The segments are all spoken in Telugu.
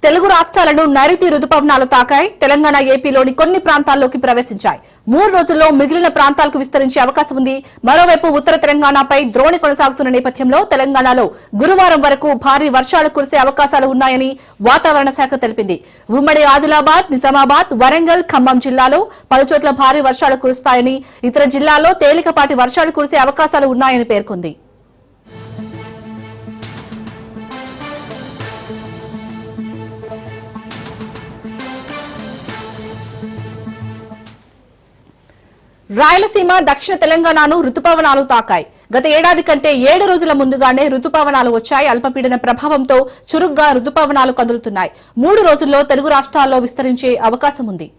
తెలుగు రాష్ట్రాలను నైరుతి రుతుపవనాలు తాకాయి. తెలంగాణ ఏపీలోని కొన్ని ప్రాంతాల్లోకి ప్రవేశించాయి. 3 రోజుల్లో మిగిలిన ప్రాంతాలకు విస్తరించే అవకాశం ఉంది. మరోవైపు ఉత్తర తెలంగాణపై ద్రోణి కొనసాగుతున్న నేపథ్యంలో తెలంగాణలో గురువారం వరకు భారీ వర్షాలు కురిసే అవకాశాలు ఉన్నాయని వాతావరణ శాఖ తెలిపింది. ఉమ్మడి ఆదిలాబాద్, నిజామాబాద్, వరంగల్, ఖమ్మం జిల్లాలో పలుచోట్ల భారీ వర్షాలు కురుస్తాయని, ఇతర జిల్లాల్లో తేలికపాటి వర్షాలు కురిసే అవకాశాలు ఉన్నాయని పేర్కొంది. రాయలసీమ, దక్షిణ తెలంగాణను రుతుపవనాలు తాకాయి. గత ఏడాది కంటే 7 రోజుల ముందుగానే రుతుపవనాలు వచ్చాయి. అల్పపీడన ప్రభావంతో చురుగ్గా రుతుపవనాలు కదులుతున్నాయి. 3 రోజుల్లో తెలుగు రాష్ట్రాల్లో విస్తరించే అవకాశం ఉంది.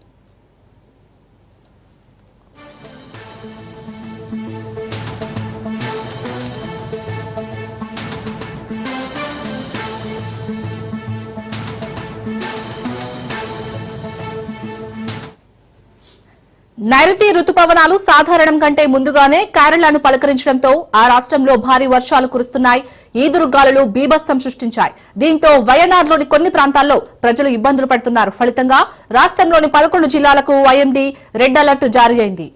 నైరుతి రుతుపవనాలు సాధారణం కంటే ముందుగానే కేరళను పలకరించడంతో ఆ రాష్ట్రంలో భారీ వర్షాలు కురుస్తున్నాయి. ఈదురుగాలులు బీభత్సం సృష్టించాయి. దీంతో వయనాడ్లోని కొన్ని ప్రాంతాల్లో ప్రజలు ఇబ్బందులు పడుతున్నారు. ఫలితంగా రాష్ట్రంలోని 11 జిల్లాలకు ఐఎండీ రెడ్ అలర్ట్ జారీ అయింది.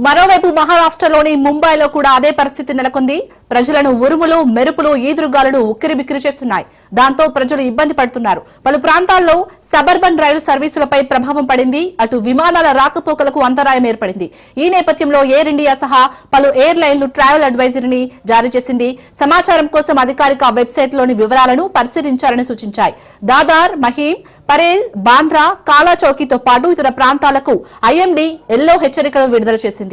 మరోవైపు మహారాష్ట్రలోని ముంబైలో కూడా అదే పరిస్థితి నెలకొంది. ప్రజలను ఉరుములు, మెరుపులు, ఈదురుగాలులు ఉక్కిరిబిక్కిరి చేస్తున్నాయి. దాంతో ప్రజలు ఇబ్బంది పడుతున్నారు. పలు ప్రాంతాల్లో సబర్బన్ రైలు సర్వీసులపై ప్రభావం పడింది. అటు విమానాల రాకపోకలకు అంతరాయం ఏర్పడింది. ఈ నేపథ్యంలో ఎయిర్ ఇండియా సహా పలు ఎయిర్ లైన్లు ట్రావెల్ అడ్వైజరీని జారీ చేసింది. సమాచారం కోసం అధికారిక వెబ్సైట్లోని వివరాలను పరిశీలించాలని సూచించాయి. దాదర్, మహీం, పరేల్, బాంద్రా, కాలాచౌకీతో పాటు ఇతర ప్రాంతాలకు ఐఎండీ ఎల్లో హెచ్చరికలు విడుదల చేసింది.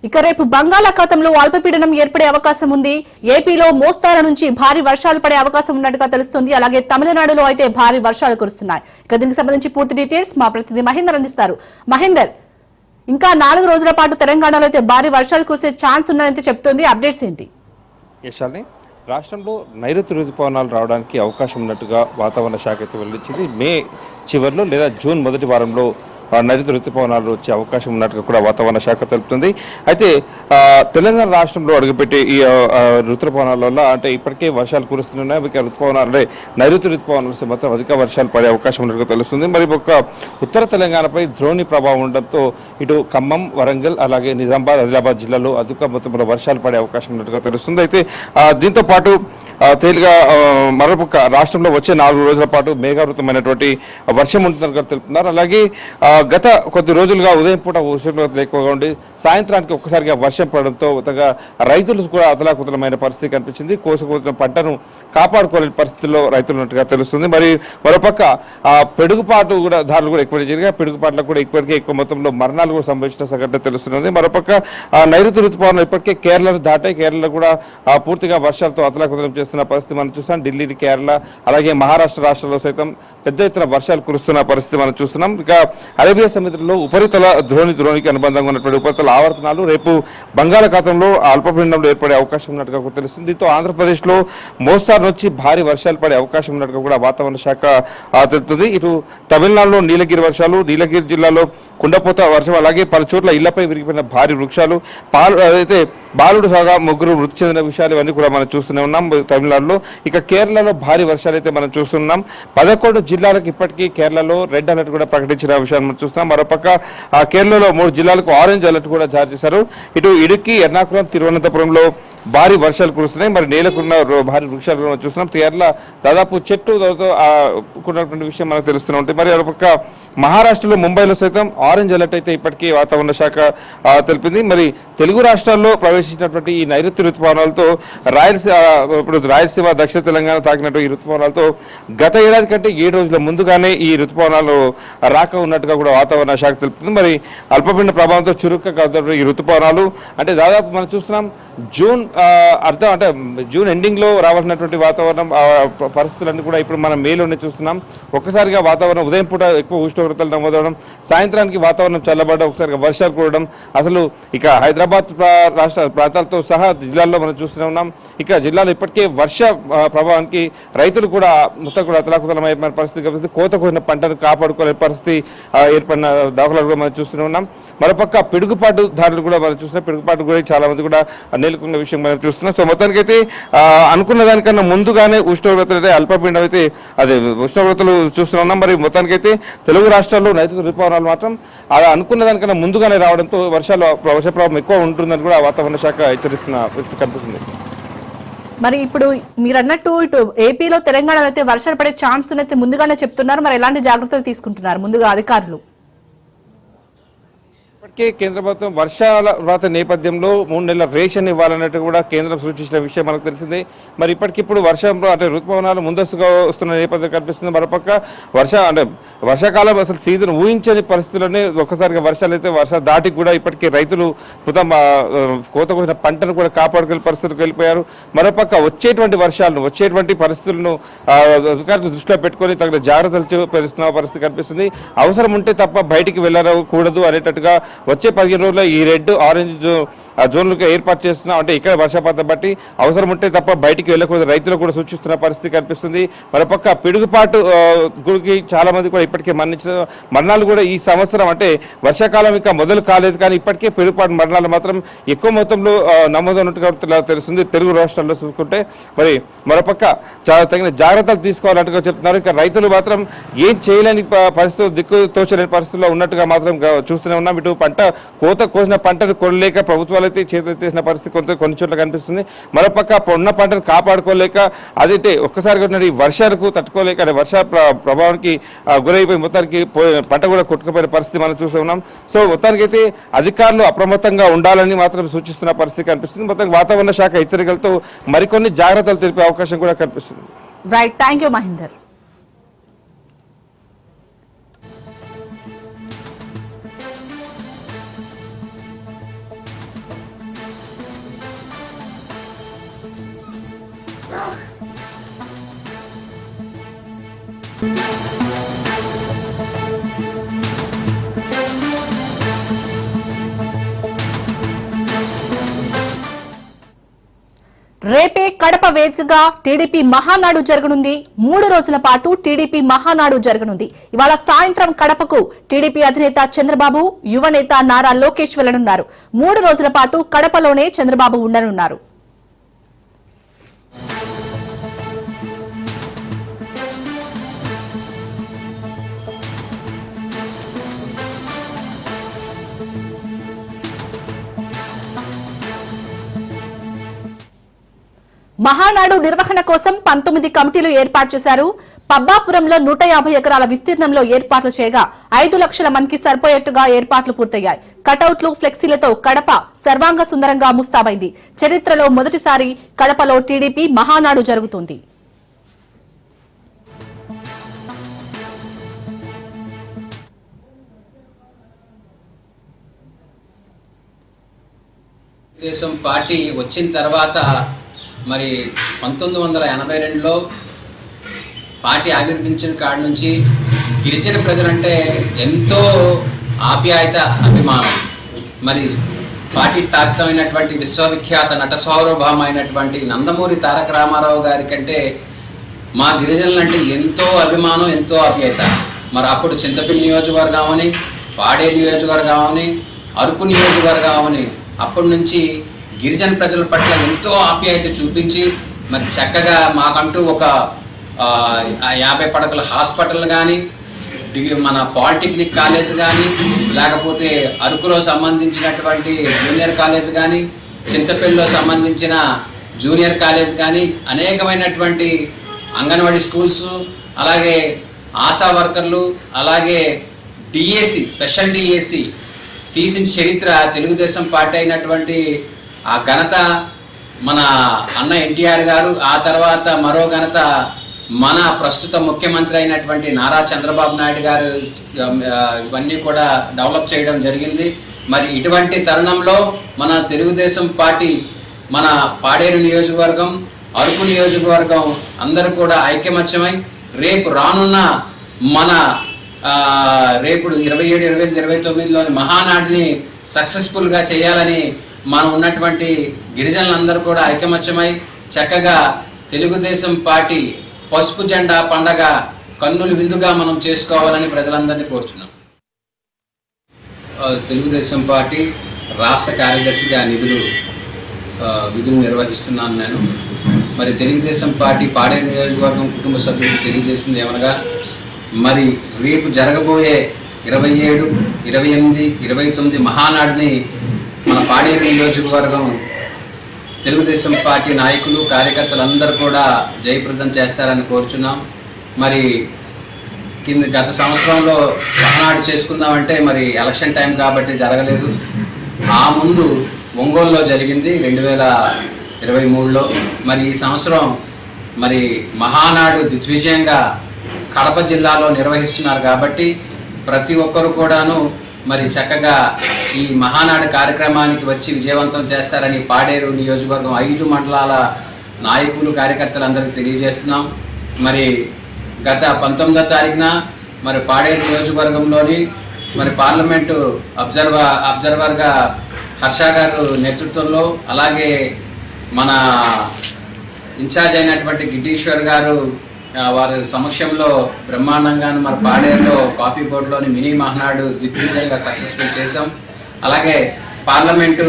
ఇక రేపు బంగాళాఖాతంలో అల్పపీడనం ఏర్పడే అవకాశం ఉంది. ఏపీలో మోస్తారు నుంచి భారీ వర్షాలు పడే అవకాశం ఉన్నట్టుగా తెలుస్తుంది. అలాగే తమిళనాడులో అయితే భారీ వర్షాలు కురుస్తున్నాయి. ఇక దీనికి సంబంధించి పూర్తి డీటెయిల్స్ మా ప్రతినిధి మహేందర్ అందిస్తారు. మహేందర్, ఇంకా 4 రోజుల పాటు తెలంగాణలో అయితే భారీ వర్షాలు కురిసే ఛాన్స్ ఉన్నదని చెప్తోంది. అప్డేట్స్ ఏంటి? రాష్ట్రంలో నైరుతి రుతుపవనాలు రావడానికి అవకాశం ఉన్నట్టుగా వాతావరణ శాఖ అయితే వెల్లడించింది. మే చివరిలో లేదా జూన్ మొదటి వారంలో నైరుతి రుతుపవనాలు వచ్చే అవకాశం ఉన్నట్టుగా కూడా వాతావరణ శాఖ తెలుపుతుంది. అయితే తెలంగాణ రాష్ట్రంలో అడుగుపెట్టే ఈ రుతుపవనాల వల్ల అంటే ఇప్పటికే వర్షాలు కురుస్తున్నాయి. రుతుపవనాలు అంటే నైరుతి రుతుపవనాలు మొత్తం అధిక వర్షాలు పడే అవకాశం ఉన్నట్టుగా తెలుస్తుంది. మరి ఒక ఉత్తర తెలంగాణపై ద్రోణి ప్రభావం ఉండడంతో ఇటు ఖమ్మం, వరంగల్, అలాగే నిజామాబాద్, ఆదిలాబాద్ జిల్లాలో అధిక మొత్తంలో వర్షాలు పడే అవకాశం ఉన్నట్టుగా తెలుస్తుంది. అయితే దీంతో పాటు తేలిగా మరొక రాష్ట్రంలో వచ్చే 4 రోజుల పాటు మేఘావృతమైనటువంటి వర్షం ఉంటుందని తెలుపుతున్నారు. అలాగే గత కొద్ది రోజులుగా ఉదయం పూట ఉష్ణోగ్రతలు ఎక్కువగా ఉండి సాయంత్రానికి ఒక్కసారిగా వర్షం పడడంతో రైతులు కూడా అతలాకుతలమైన పరిస్థితి కనిపించింది. కోసుకున్న పంటను కాపాడుకోలేని పరిస్థితుల్లో రైతులు ఉన్నట్టుగా తెలుస్తుంది. మరి మరోపక్క పిడుగుపాటు కూడా దారులు కూడా ఎక్కువ జరిగాయి. పిడుగుపాట్లకు కూడా ఇప్పటికే ఎక్కువ మొత్తంలో మరణాలు కూడా సంభవించిన సంఘటన తెలుస్తున్నది. మరోపక్క నైరుతి రుతుపవనాలు ఇప్పటికే కేరళను దాటాయి. కేరళ కూడా పూర్తిగా వర్షాలతో అతలాకుతలం చేస్తున్న పరిస్థితి మనం చూస్తాం. ఢిల్లీ, కేరళ, అలాగే మహారాష్ట్ర రాష్ట్రాల్లో సైతం పెద్ద ఎత్తున వర్షాలు కురుస్తున్న పరిస్థితి మనం చూస్తున్నాం. ఇక అరేబియా సముద్రంలో ఉపరితల ద్రోణికి అనుబంధంగా ఉన్నటువంటి ఉపరితల ఆవర్తనాలు రేపు బంగాళాఖాతంలో అల్పపీడనంలో ఏర్పడే అవకాశం ఉన్నట్టుగా తెలుస్తుంది. దీంతో ఆంధ్రప్రదేశ్లో మోస్తారు నుంచి భారీ వర్షాలు పడే అవకాశం ఉన్నట్టుగా కూడా వాతావరణ శాఖ తెలుపుతుంది. ఇటు తమిళనాడులో నీలగిరి వర్షాలు, నీలగిరి జిల్లాలో కుండపోత వర్షం, అలాగే పలు చోట్ల ఇళ్లపై విరిగిపోయిన భారీ వృక్షాలు, అయితే బాలుడు సహా 3 మృతి చెందిన విషయాలు ఇవన్నీ కూడా మనం చూస్తూనే ఉన్నాం తమిళనాడులో. ఇక కేరళలో భారీ వర్షాలు అయితే మనం చూస్తున్నాం. 11 జిల్లాలకు ఇప్పటికీ కేరళలో రెడ్ అలర్ట్ కూడా ప్రకటించిన విషయాన్ని మనం చూస్తున్నాం. మరోపక్క కేరళలో 3 జిల్లాలకు ఆరెంజ్ అలర్ట్ కూడా జారీ చేశారు. ఇటు ఇడుక్కి, ఎర్నాకుళం, తిరువనంతపురంలో భారీ వర్షాలు కురుస్తున్నాయి. మరి నేలకున్న భారీ వృక్షాలు మనం చూస్తున్నాం. కేరళ దాదాపు చెట్టు కున్నటువంటి విషయం మనకు తెలుస్తూనే ఉంటుంది. మరి ఒక పక్క మహారాష్ట్రలో ముంబైలో సైతం ఆరెంజ్ అలర్ట్ అయితే ఇప్పటికీ వాతావరణ శాఖ తెలిపింది. మరి తెలుగు రాష్ట్రాల్లో ప్రవేశించినటువంటి ఈ నైరుతి ఋతుపవనాలతో రాయలసీమ దక్షిణ తెలంగాణ తాకినట్టు ఈ ఋతుపవనాలతో గత ఏడాది కంటే 7 రోజుల ముందుగానే ఈ ఋతుపవనాలు రాక ఉన్నట్టుగా కూడా వాతావరణ శాఖ తెలుపుతుంది. మరి అల్పపీడన ప్రభావంతో చురుగ్గా ఈ ఋతుపవనాలు అంటే దాదాపు మనం చూస్తున్నాం జూన్ ఎండింగ్ లో రావాల్సినటువంటి వాతావరణం పరిస్థితులన్నీ కూడా ఇప్పుడు మనం మేలోనే చూస్తున్నాం. ఒక్కసారిగా వాతావరణం ఉదయం పూట ఎక్కువ ఉష్ణోగ్రతలు నమోదవడం, సాయంత్రానికి వాతావరణం చల్లబడడం, ఒకసారిగా వర్షాలు కూడడం, అసలు ఇక హైదరాబాద్ రాష్ట్ర ప్రాంతాలతో సహా జిల్లాల్లో మనం చూస్తూనే ఉన్నాం. ఇక జిల్లాలో ఇప్పటికే వర్ష ప్రభావానికి రైతులు కూడా మొత్తం కూడా అతలాకుతలమైన పరిస్థితి, కోత కోసిన పంటను కాపాడుకోలే పరిస్థితి ఏర్పడిన దాఖలాలు కూడా మనం చూస్తూనే ఉన్నాం. మరోపక్క పిడుగుపాటు దారులు కూడా మనం చూస్తున్నాం. పిడుగుపాటు కూడా చాలా మంది కూడా నేలకున్న విషయం మనం చూస్తున్నాం. సో మొత్తానికైతే అనుకున్న దానికన్నా ముందుగానే ఉష్ణోగ్రతలు అయితే అల్పపీడనం అయితే అదే ఉష్ణోగ్రతలు చూస్తున్నాం. మరి మొత్తానికైతే తెలుగు రాష్ట్రాల్లో నైరుతి ఋతుపవనాలు మాత్రం అనుకున్న దానికన్నా ముందుగానే రావడంతో వర్ష ప్రభావం ఎక్కువ ఉంటుందని కూడా వాతావరణ శాఖ హెచ్చరిస్తున్న పరిస్థితి కనిపిస్తుంది. మరి ఇప్పుడు మీరు అన్నట్టు ఇటు ఏపీలో తెలంగాణలో అయితే వర్షాలు పడే ఛాన్స్ అయితే ముందుగానే చెప్తున్నారు. మరి ఎలాంటి జాగ్రత్తలు తీసుకుంటున్నారు ముందుగా అధికారులు? ఇప్పటికే కేంద్ర ప్రభుత్వం వర్షాల వ్రాత నేపథ్యంలో 3 నెలల రేషన్ ఇవ్వాలన్నట్టు కూడా కేంద్రం సూచించిన విషయం మనకు తెలిసిందే. మరి ఇప్పటికిప్పుడు వర్షంలో అంటే ఋతుపవనాలు ముందస్తుగా వస్తున్న నేపథ్యం కనిపిస్తుంది. మరోపక్క వర్షాకాలం అసలు సీజన్ ఊహించని పరిస్థితుల్లోనే ఒక్కసారిగా వర్షాలు అయితే దాటికి కూడా ఇప్పటికే రైతులు కోత కోసిన పంటను కూడా కాపాడుకునే పరిస్థితులకు వెళ్ళిపోయారు. మరోపక్క వచ్చేటువంటి పరిస్థితులను అధికారులు దృష్టిలో పెట్టుకొని తగిన జాగ్రత్తలు పెరుస్తున్న పరిస్థితి కనిపిస్తుంది. అవసరం ఉంటే తప్ప బయటికి వెళ్ళకూడదు అనేటట్టుగా వచ్చే 15 రోజుల్లో ఈ రెడ్ ఆరెంజ్ జోన్లకు ఏర్పాటు చేస్తున్నాం. అంటే ఇక్కడ వర్షపాతం బట్టి అవసరం ఉంటే తప్ప బయటికి వెళ్ళకూడదు రైతులకు కూడా సూచిస్తున్న పరిస్థితి కనిపిస్తుంది. మరోపక్క పిడుగుపాటు గురికి చాలా మంది కూడా ఇప్పటికే మరణాలు కూడా ఈ సంవత్సరం అంటే వర్షాకాలం ఇంకా మొదలు కాలేదు, కానీ ఇప్పటికే పిడుగుపాటు మరణాలు మాత్రం ఎక్కువ మొత్తంలో నమోదైనట్టుగా తెలుస్తుంది తెలుగు రాష్ట్రాల్లో చూసుకుంటే. మరి మరోపక్క చాలా తగిన జాగ్రత్తలు తీసుకోవాలన్నట్టుగా చెప్తున్నారు. ఇక రైతులు మాత్రం ఏం చేయలేని పరిస్థితులు, దిక్కు తోచలేని పరిస్థితుల్లో ఉన్నట్టుగా మాత్రం చూస్తూనే ఉన్నాం. ఇటు కోత కోసిన పంటను కొనలేక ప్రభుత్వాలు చేసిన పరిస్థితి కొన్ని చోట్ల కనిపిస్తుంది. మరోపక్క ఉన్న పంటను కాపాడుకోలేక అదైతే ఒక్కసారిగా ఉన్న ఈ వర్షాలకు తట్టుకోలేక వర్ష ప్రభావానికి గురైపోయి మొత్తానికి పంట కూడా కొట్టుకుపోయిన పరిస్థితి మనం చూస్తూ ఉన్నాం. సో మొత్తానికి అయితే అధికారులు అప్రమత్తంగా ఉండాలని మాత్రం సూచిస్తున్న పరిస్థితి కనిపిస్తుంది. మొత్తానికి వాతావరణ శాఖ హెచ్చరికలతో మరికొన్ని జాగ్రత్తలు తెలిపే అవకాశం కూడా కనిపిస్తుంది. Right, thank you Mahender. రేపే కడప వేదికగా టీడీపీ మహానాడు జరగనుంది. 3 రోజుల పాటు టీడీపీ మహానాడు జరగనుంది. ఇవాళ సాయంత్రం కడపకు టీడీపీ అధినేత చంద్రబాబు, యువనేత నారా లోకేష్ వెళ్లనున్నారు. 3 రోజుల పాటు కడపలోనే చంద్రబాబు ఉండనున్నారు. మహానాడు నిర్వహణ కోసం 19 కమిటీలు ఏర్పాటు చేశారు. పబ్బాపురంలో 150 ఎకరాల విస్తీర్ణంలో ఏర్పాట్లు చేయగా 5 లక్షల మందికి సరిపోయేట్టుగా ఏర్పాట్లు పూర్తయ్యాయి. కటౌట్లు, ఫ్లెక్సీలతో కడప సర్వాంగ సుందరంగా ముస్తాబైంది. చరిత్రలో మొదటిసారి కడపలో టీడీపీ మహానాడు జరుగుతుంది. దేశం పార్టీ వచ్చిన తర్వాత మరి 1982లో పార్టీ ఆవిర్భించిన కాడి నుంచి గిరిజన ప్రజలంటే ఎంతో ఆప్యాయత, అభిమానం. మరి పార్టీ స్థాపితమైనటువంటి విశ్వవిఖ్యాత నట సార్వభౌమైనటువంటి నందమూరి తారక రామారావు గారి కంటే మా గిరిజనులంటే ఎంతో అభిమానం, ఎంతో ఆప్యాయత. మరి అప్పుడు చింతపల్లి నియోజకవర్గం అని, పాడే నియోజకవర్గం అని, అరకు నియోజకవర్గం అని అప్పటి నుంచి గిరిజన ప్రజల పట్ల ఎంతో ఆప్యాయత చూపించి మరి చక్కగా మాకంటూ ఒక 50 పడకల హాస్పిటల్ కానీ, మన పాలిటెక్నిక్ కాలేజ్ కానీ, లేకపోతే అరకులో సంబంధించినటువంటి జూనియర్ కాలేజ్ కానీ, చింతపల్లిలో సంబంధించిన జూనియర్ కాలేజ్ కానీ అనేకమైనటువంటి అంగన్వాడీ స్కూల్స్, అలాగే ఆశా వర్కర్లు, అలాగే డిఏసి స్పెషల్ డిఏసి తీసిన చరిత్ర తెలుగుదేశం పార్టీ అయినటువంటి ఆ ఘనత మన అన్న ఎన్టీఆర్ గారు, ఆ తర్వాత మరో ఘనత మన ప్రస్తుత ముఖ్యమంత్రి అయినటువంటి నారా చంద్రబాబు నాయుడు గారు ఇవన్నీ కూడా డెవలప్ చేయడం జరిగింది. మరి ఇటువంటి తరుణంలో మన తెలుగుదేశం పార్టీ మన పాడేరు నియోజకవర్గం, అరకు నియోజకవర్గం అందరూ కూడా ఐకమత్యమై రేపు రానున్న మన రేపు 27, 28, 29లోని మహానాడిని సక్సెస్ఫుల్గా చేయాలని మనం ఉన్నటువంటి గిరిజనులందరూ కూడా ఐకమత్యమై చక్కగా తెలుగుదేశం పార్టీ పసుపు జెండా పండగ కన్నుల విందుగా మనం చేసుకోవాలని ప్రజలందరినీ కోరుచున్నాం. తెలుగుదేశం పార్టీ రాష్ట్ర కార్యదర్శిగా విధులు నిర్వహిస్తున్నాను నేను. మరి తెలుగుదేశం పార్టీ పాడేరు నియోజకవర్గం కుటుంబ సభ్యులకు తెలియజేసింది ఏమనగా, మరి రేపు జరగబోయే 27, 28, 29 మహానాడిని మన పాడేరు నియోజకవర్గం తెలుగుదేశం పార్టీ నాయకులు, కార్యకర్తలందరూ కూడా జయప్రదం చేస్తారని కోరుచున్నాం. మరి గత సంవత్సరంలో మహానాడు చేసుకుందామంటే మరి ఎలక్షన్ టైం కాబట్టి జరగలేదు. ఆ ముందు ఒంగోలులో జరిగింది 2023లో. మరి ఈ సంవత్సరం మరి మహానాడు దిగ్విజయంగా కడప జిల్లాలో నిర్వహిస్తున్నారు కాబట్టి ప్రతి ఒక్కరు కూడాను మరి చక్కగా ఈ మహానాడు కార్యక్రమానికి వచ్చి విజయవంతం చేస్తారని పాడేరు నియోజకవర్గం 5 మండలాల నాయకులు, కార్యకర్తలందరికీ తెలియజేస్తున్నాం. మరి గత 19వ తారీఖున మరి పాడేరు నియోజకవర్గంలోని మరి పార్లమెంటు అబ్జర్వర్గా హర్ష గారు నేతృత్వంలో, అలాగే మన ఇన్ఛార్జ్ అయినటువంటి గిడ్డీశ్వర్ గారు వారి సమక్షంలో బ్రహ్మాండంగా మన పాడేరులో కాఫీ బోర్డులోని మినీ మహానాడు దిగ్విజయంగా సక్సెస్ఫుల్ చేసాం. అలాగే పార్లమెంటు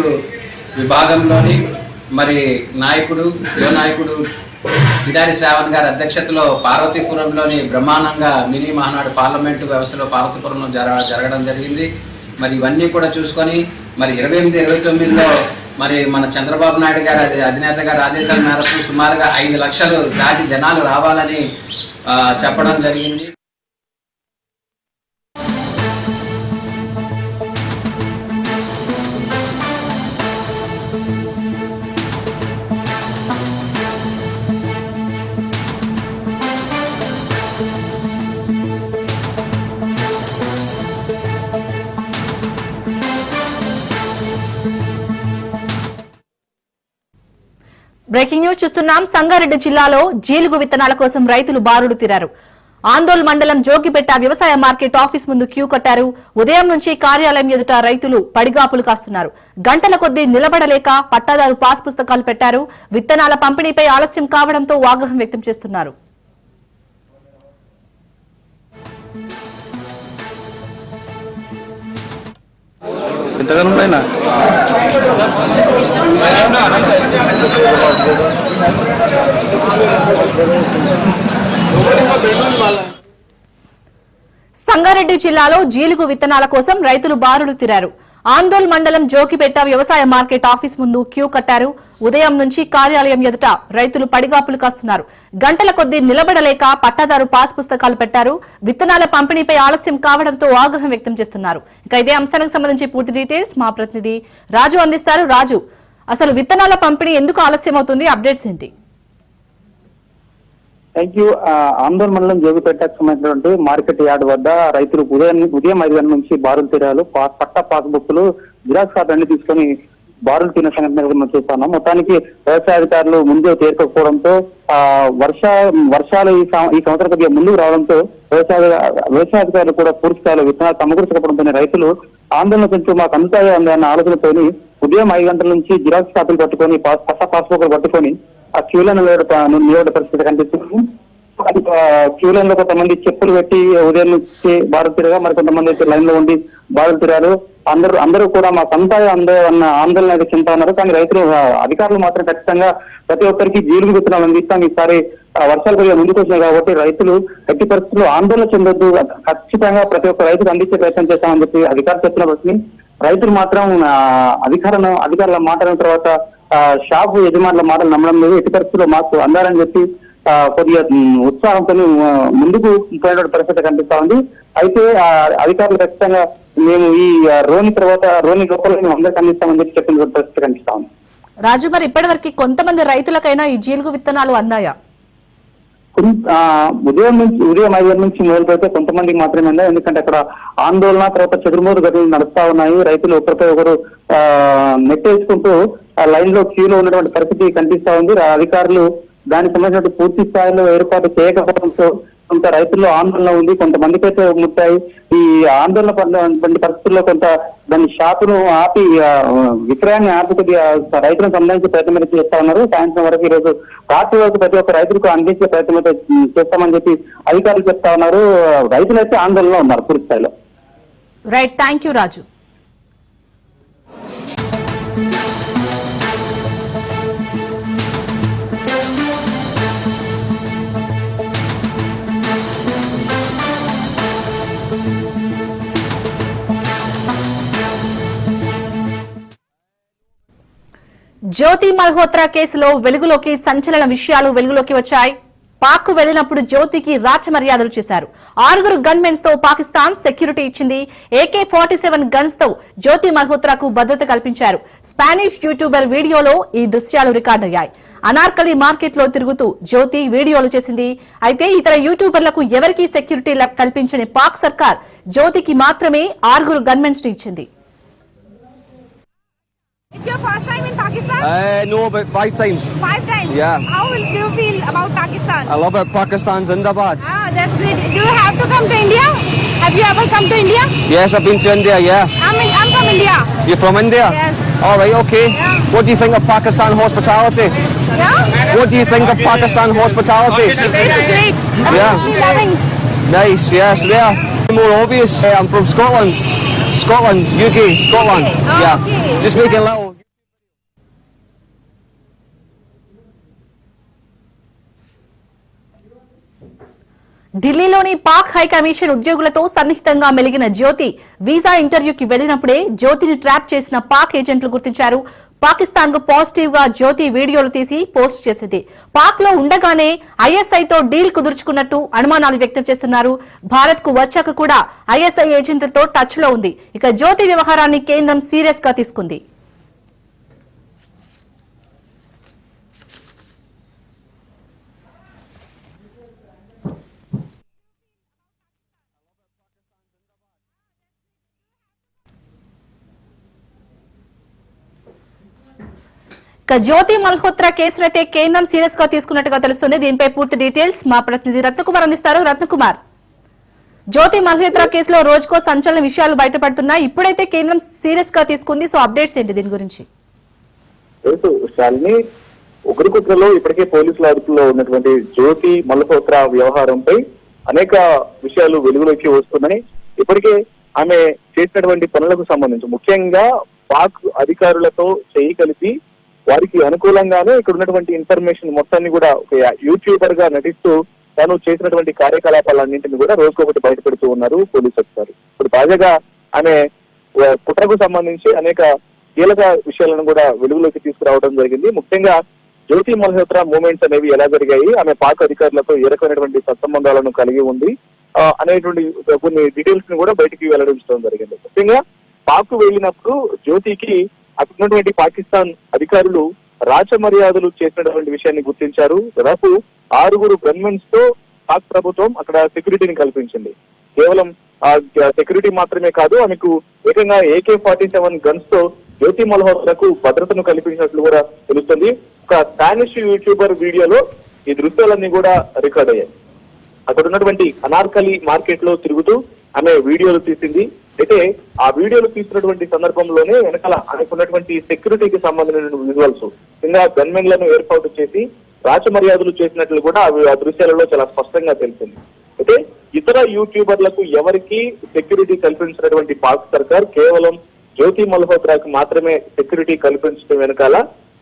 విభాగంలోని మరి యువ నాయకుడు కిడారి శ్రావణ్ గారి అధ్యక్షతలో పార్వతీపురంలోని బ్రహ్మాండంగా మినీ మహానాడు పార్లమెంటు వ్యవస్థలో పార్వతీపురంలో జరగడం జరిగింది. మరి ఇవన్నీ కూడా చూసుకొని మరి 28, 29లో మరి మన చంద్రబాబు నాయుడు గారి అధినేత గారి ఆదేశాల మేరకు సుమారుగా 5 లక్షలు దాటి జనాలు రావాలని చెప్పడం జరిగింది. బ్రేకింగ్ న్యూస్ చూస్తున్నాం. సంగారెడ్డి జిల్లాలో జీలుగు విత్తనాల కోసం రైతులు బారులు తీరారు. ఆందోళ్ మండలం జోగిపేట వ్యవసాయ మార్కెట్ ఆఫీస్ ముందు క్యూ కట్టారు. ఉదయం నుంచి కార్యాలయం ఎదుట రైతులు పడిగాపులు కాస్తున్నారు. గంటల కొద్దీ నిలబడలేక పట్టాదారు పాస్ పుస్తకాలు పెట్టారు. విత్తనాల పంపిణీపై ఆలస్యం కావడంతో ఆగ్రహం వ్యక్తం చేస్తున్నారు. సంగారెడ్డి జిల్లాలో జీలుగు విత్తనాల కోసం రైతులు బారులు తీరారు. ఆందోళ్ మండలం జోగిపేట వ్యవసాయ మార్కెట్ ఆఫీస్ ముందు క్యూ కట్టారు. ఉదయం నుంచి కార్యాలయం ఎదుట రైతులు పడిగాపులు కాస్తున్నారు. గంటల కొద్దీ నిలబడలేక పట్టాదారు పాస్ పుస్తకాలు పెట్టారు. విత్తనాల పంపిణీపై ఆలస్యం కావడంతో ఆగ్రహం వ్యక్తం చేస్తున్నారు. ఇక ఇదే అంశానికి సంబంధించి పూర్తి డీటెయిల్స్ మా ప్రతినిధి రాజు అందిస్తారు. రాజు, అసలు విత్తనాల పంపిణీ ఎందుకు ఆలస్యం అవుతుంది? అప్డేట్స్ ఏంటి? Thank you. ఆందోళన మండలం జోగిపేటకు సంబంధించినటువంటి మార్కెట్ యార్డ్ వద్ద రైతులు ఉదయం 5 గంటల నుంచి బారులు తీరాలు, పట్టా పాస్బుక్లు, జిరాక్స్ కార్డు అన్ని తీసుకొని బారులు తీరిన సంఘటన మనం చూస్తున్నాం. మొత్తానికి వ్యవసాయాధికారులు ముందే తీర్చకపోవడంతో వర్షాలు ఈ సంవత్సరం కొద్దిగా ముందుకు రావడంతో వ్యవసాయాధికారులు కూడా పూర్తి స్థాయిలో విత్తనాలు సమకూర్చకపోవడంతో రైతులు ఆందోళన పెంచు మాకు అందుతాయో అన్న ఆలోచనతోని ఉదయం 5 గంటల నుంచి జిరాక్స్ కాపీలు పట్టుకొని పట్టా పాస్బుక్లు పట్టుకొని ఆ క్యూలను నిలబడే పరిస్థితి కనిపిస్తుంది. క్యూలైన్ లో కొంతమంది చెప్పులు పెట్టి ఉదయం నుంచి బారులు తిరగా, మరి కొంతమంది అయితే లైన్ లో ఉండి బారులు తిరారు. అందరూ కూడా మాకు అంతా అందో అన్న ఆందోళన అయితే చెందుతా ఉన్నారు. కానీ రైతులు అధికారులు మాత్రం ఖచ్చితంగా ప్రతి ఒక్కరికి జీలుగు విత్తనాలు అందిస్తాం, ఈసారి వర్షాలు కొద్దిగా ముందుకు వచ్చినాయి కాబట్టి రైతులు ఎట్టి పరిస్థితుల్లో ఆందోళన చెందొద్దు, ఖచ్చితంగా ప్రతి ఒక్క రైతుకు అందించే ప్రయత్నం చేస్తామని చెప్పి అధికారులు చెప్పినప్పటికీ రైతులు మాత్రం అధికారుల మాటల తర్వాత షాపు యజమానుల మాటలు నమ్మడం లేదు. ఎట్టి పరిస్థితుల్లో మాకు అందాలని చెప్పి కొద్దిగా ఉత్సాహంతో ముందుకు పోయిన పరిస్థితి కనిపిస్తా ఉంది. అయితే అధికారులు ఖచ్చితంగా మేము ఈ రోని లోపల మేము అందరికీ అందిస్తామని చెప్పి చెప్పిన పరిస్థితి కనిపిస్తా ఉంది. రాజు, మరి ఇప్పటి వరకు కొంతమంది రైతులకైనా ఈ జీలుగు విత్తనాలు అందాయా? ఉదయం 5 నుంచి మొదలు పెడితే కొంతమందికి మాత్రమే అందా. ఎందుకంటే అక్కడ ఆందోళన తర్వాత చెదురుమూరు గదులు నడుస్తా ఉన్నాయి. రైతులు ఒకరిపై ఒకరు నెట్టేసుకుంటూ లైన్ లో క్యూలో ఉన్నటువంటి పరిస్థితి కనిపిస్తా ఉంది. అధికారులు దానికి సంబంధించిన పూర్తి స్థాయిలో ఏర్పాటు చేయకపోవడంతో కొంత రైతుల్లో ఆందోళన ఉంది. కొంతమందికి అయితే ముట్టాయి. ఈ ఆందోళన పడిన పరిస్థితుల్లో కొంత దాని షాపును ఆపి విక్రయాన్ని ఆపి కొద్దిగా రైతులకు సంబంధించి ప్రయత్నం అయితే చేస్తా ఉన్నారు. సాయంత్రం వరకు ఈ రోజు రాత్రి వరకు ప్రతి ఒక్క రైతులకు అందించే ప్రయత్నం అయితే చేస్తామని చెప్పి అధికారులు చెప్తా ఉన్నారు. రైతులు అయితే ఆందోళనలో ఉన్నారు పూర్తి స్థాయిలో. రైట్, థ్యాంక్ యూ రాజు. జ్యోతి మల్హోత్రా కేసులో సంచలన విషయాలు వెలుగులోకి వచ్చాయి. పాక్ వెళ్లినప్పుడు జ్యోతికి రాచమర్యాదలు చేశారు. 6 గన్మెన్స్ తో పాకిస్తాన్ సెక్యూరిటీ ఇచ్చింది. AK-47 గన్స్ తో జ్యోతి మల్హోత్రాకు భద్రత కల్పించారు. స్పానిష్ యూట్యూబర్ వీడియోలో ఈ దృశ్యాలు రికార్డయ్యాయి. అనార్కలి మార్కెట్ లో తిరుగుతూ జ్యోతి వీడియోలు చేసింది. అయితే ఇతర యూట్యూబర్లకు ఎవరికీ సెక్యూరిటీ కల్పించని పాక్ సర్కార్ జ్యోతికి మాత్రమే 6 గన్మెన్స్ ఇచ్చింది. It's your first time in Pakistan? No, about 5 times. 5 times? Yeah. How will you feel about Pakistan? I love it. Pakistan Zindabad. That's great. Do you have to come to India? Have you ever come to India? Yes, I've been to India, yeah. I'm from India. You're from India? Yes. All right, okay. Yeah. What do you think of Pakistan hospitality? Yeah? What do you think of Pakistan hospitality? It's great. Yeah. Absolutely loving. Nice, yes, there. More obvious, I'm from Scotland. Scotland, UK, Scotland. Okay. Yeah. Okay. Just making little... ఢిల్లీలోని పాక్ హైకమిషన్ ఉద్యోగులతో సన్నిహితంగా మెలిగిన జ్యోతి వీసా ఇంటర్వ్యూకి వెళ్లినప్పుడే జ్యోతిని ట్రాప్ చేసిన పాక్ ఏజెంట్లు గుర్తించారు. పాకిస్తాన్ కు పాజిటివ్ గా జ్యోతి వీడియోలు తీసి పోస్ట్ చేసింది. పాక్ లో ఉండగానే ఐఎస్ఐతో డీల్ కుదుర్చుకున్నట్టు అనుమానాలు వ్యక్తం చేస్తున్నారు. భారత్ కు వచ్చాక కూడా ఐఎస్ఐ ఏజెంట్లతో టచ్ లో ఉంది. ఇక జ్యోతి వ్యవహారాన్ని కేంద్రం సీరియస్ గా తీసుకుంది. జ్యోతి మల్హోత్రా కేసునైతే కేంద్రం సీరియస్ గా తీసుకున్నట్టుగా తెలుస్తుంది. దీనిపై పూర్తి డీటెయిల్స్ మా ప్రతినిధి రత్నకుమార్ అందిస్తారు. రత్నకుమార్, జ్యోతి మల్హోత్రా కేసులో రోజుకో సంచలన విషయాలు బయటపడుతున్నాయి. ఇప్పుడైతే కేంద్రం సీరియస్ గా తీసుకుంది. సో అప్డేట్స్ ఏంటి దీని గురించి? శాలిని, ఉగ్రకుట్రలో ఇప్పటికే పోలీసుల అదుపులో ఉన్నటువంటి జ్యోతి మల్హోత్రా వ్యవహారంపై అనేక విషయాలు వెలుగులోకి వస్తున్నాయి. ఇప్పటికే ఆమె చేసినటువంటి పనులకు సంబంధించి ముఖ్యంగా పాక్ అధికారులతో చేయి కలిపి వారికి అనుకూలంగానే ఇక్కడ ఉన్నటువంటి ఇన్ఫర్మేషన్ మొత్తాన్ని కూడా ఒక యూట్యూబర్ గా నటిస్తూ తాను చేసినటువంటి కార్యకలాపాలన్నింటినీ కూడా రోజుకొకటి బయటపెడుతూ ఉన్నారు పోలీసు అధికారులు. ఇప్పుడు తాజాగా ఆమె కుట్రకు సంబంధించి అనేక కీలక విషయాలను కూడా వెలుగులోకి తీసుకురావడం జరిగింది. ముఖ్యంగా జ్యోతి మల్హోత్రా మూవ్మెంట్స్ అనేవి ఎలా జరిగాయి, ఆమె పాక్ అధికారులతో ఏ రకమైనటువంటి సత్సంబంధాలను కలిగి ఉంది అనేటువంటి కొన్ని డీటెయిల్స్ ని కూడా బయటికి వెల్లడించడం జరిగింది. ముఖ్యంగా పాక్ వెళ్ళినప్పుడు జ్యోతికి అక్కడ ఉన్నటువంటి పాకిస్తాన్ అధికారులు రాచమర్యాదలు చేసినటువంటి విషయాన్ని గుర్తించారు. దాదాపు 6 గన్మెన్స్ తో పాక్ ప్రభుత్వం అక్కడ సెక్యూరిటీని కల్పించింది. కేవలం సెక్యూరిటీ మాత్రమే కాదు, ఆమెకు ఏకంగా AK-47 గన్స్ తో జ్యోతి మల్హోత్రాకు భద్రతను కల్పించినట్లు కూడా తెలుస్తుంది. ఒక స్పానిష్ యూట్యూబర్ వీడియోలో ఈ దృశ్యాలన్నీ కూడా రికార్డ్ అయ్యాయి. అక్కడ ఉన్నటువంటి అనార్కలి మార్కెట్ లో తిరుగుతూ ఆమె వీడియోలు తీసింది. అయితే ఆ వీడియోలు తీసినటువంటి సందర్భంలోనే వెనకాల అనుకున్నటువంటి సెక్యూరిటీకి సంబంధించిన విజువల్స్ కింద గన్మెన్లను ఏర్పాటు చేసి రాచమర్యాదలు చేసినట్లు కూడా ఆ దృశ్యాలలో చాలా స్పష్టంగా తెలిసింది. అయితే ఇతర యూట్యూబర్లకు ఎవరికి సెక్యూరిటీ కల్పించినటువంటి పాక్ సర్కార్ కేవలం జ్యోతి మల్హోత్రాకు మాత్రమే సెక్యూరిటీ కల్పించడం వెనకాల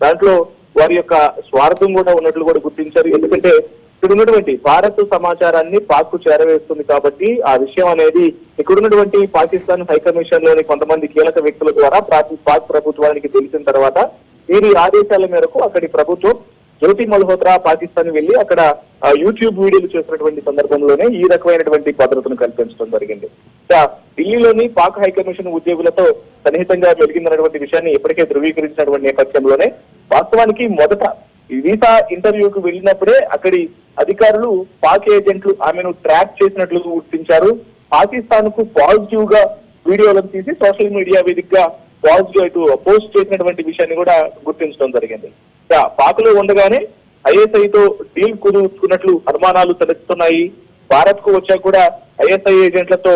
దాంట్లో వారి యొక్క స్వార్థం కూడా ఉన్నట్లు కూడా గుర్తించారు. ఎందుకంటే ఇక్కడ ఉన్నటువంటి భారత్ సమాచారాన్ని పాక్ కు చేరవేస్తుంది కాబట్టి ఆ విషయం అనేది ఇక్కడ ఉన్నటువంటి పాకిస్తాన్ హైకమిషన్ లోని కొంతమంది కీలక వ్యక్తుల ద్వారా పాక్ ప్రభుత్వానికి తెలిసిన తర్వాత వీరి ఆదేశాల మేరకు అక్కడి ప్రభుత్వం జ్యోతి మల్హోత్రా పాకిస్తాన్ వెళ్లి అక్కడ యూట్యూబ్ వీడియోలు చేసినటువంటి సందర్భంలోనే ఈ రకమైనటువంటి భద్రతను కల్పించడం జరిగింది. ఢిల్లీలోని పాక్ హైకమిషన్ ఉద్యోగులతో సన్నిహితంగా వెలిగిందన్నటువంటి విషయాన్ని ఇప్పటికే ధృవీకరించినటువంటి నేపథ్యంలోనే వాస్తవానికి మొదట వీసా ఇంటర్వ్యూకు వెళ్ళినప్పుడే అక్కడి అధికారులు పాక్ ఏజెంట్లు ఆమెను ట్రాక్ చేసినట్లు గుర్తించారు. పాకిస్తాన్ కు పాజిటివ్ గా వీడియోలను తీసి సోషల్ మీడియా వేదికగా పాజిటివ్ పోస్ట్ చేసినటువంటి విషయాన్ని కూడా గుర్తించడం జరిగింది. పాక్ లో ఉండగానే ఐఎస్ఐతో డీల్ కుదుర్చుకున్నట్లు అనుమానాలు తలెత్తుతున్నాయి. భారత్ కు వచ్చాక కూడా ఐఎస్ఐ ఏజెంట్లతో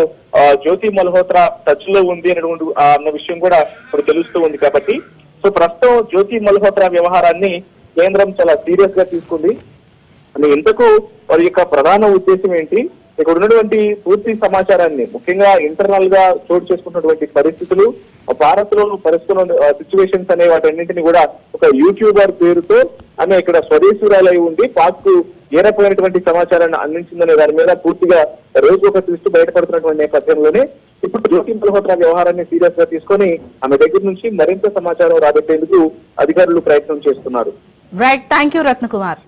జ్యోతి మల్హోత్రా టచ్ లో ఉంది అన్న విషయం కూడా ఇప్పుడు తెలుస్తూ ఉంది. కాబట్టి సో ప్రస్తుతం జ్యోతి మల్హోత్రా వ్యవహారాన్ని కేంద్రం చాలా సీరియస్ గా తీసుకుంది. అని ఇంతకు వారి యొక్క ప్రధాన ఉద్దేశం ఏంటి, ఇక్కడ ఉన్నటువంటి పూర్తి సమాచారాన్ని ముఖ్యంగా ఇంటర్నల్ గా చోటు చేసుకున్నటువంటి పరిస్థితులు, భారత్ లో పరిస్థితులు సిచ్యువేషన్స్ అనే వాటన్నింటినీ కూడా ఒక యూట్యూబర్ పేరుతో ఆమె ఇక్కడ స్వదేశీయురాలై ఉండి పాక్ కు ఏ రకమైనటువంటి సమాచారాన్ని అందించిందనే దాని మీద పూర్తిగా రోజు ఒక దృష్టి బయటపడుతున్నటువంటి నేపథ్యంలోనే ఇప్పుడు జ్యోతి మల్హోత్రా వ్యవహారాన్ని సీరియస్ గా తీసుకొని ఆమె దగ్గర నుంచి మరింత సమాచారం రాబట్టేందుకు అధికారులు ప్రయత్నం చేస్తున్నారు. Right, thank you Ratnakumar.